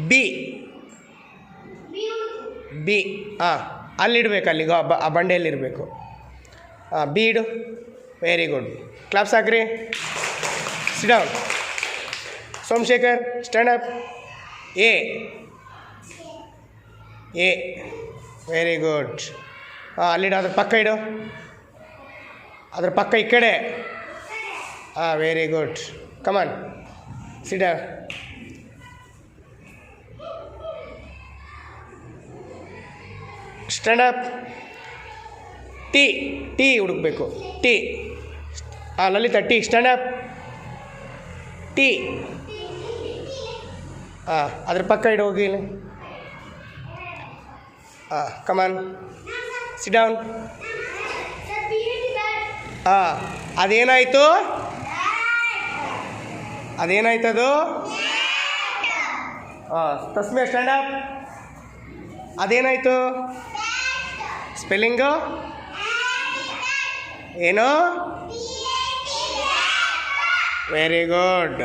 B B ಹಾಂ ಅಲ್ಲಿಡಬೇಕು, ಅಲ್ಲಿಗೋ ಆ ಬಂಡೆಯಲ್ಲಿರಬೇಕು. ಹಾಂ ಬಿ ಇಡು. Very good. ಕ್ಲಾಪ್ಸ್ ಹಾಕ್ರಿ. Sit down. Somashekhar stand up. A a very good. ಹಾಂ ಅಲ್ಲಿಡು. ಅದ್ರ ಪಕ್ಕ ಇಡು. ಅದ್ರ ಪಕ್ಕ ಈ ಕಡೆ. ಹಾಂ very good. Come on sit down. Stand up. T T ಹುಡುಕ್ಬೇಕು. ಟಿ ಹಾಂ Lalitha T stand up. T ಹಾಂ ಅದ್ರ ಪಕ್ಕ ಇಡು ಹೋಗಿ ಇಲ್ಲಿ. ಹಾಂ ಕಮಾನ್ ಸಿಟ್ ಡೌನ್. ಹಾಂ ಅದೇನಾಯಿತು? ಅದೇನಾಯ್ತದು? ಹಾಂ ತಸ್ಮೆ ಸ್ಟ್ಯಾಂಡ್ ಅಪ್. ಅದೇನಾಯಿತು? ಸ್ಪೆಲ್ಲಿಂಗು ಏನು? Very good.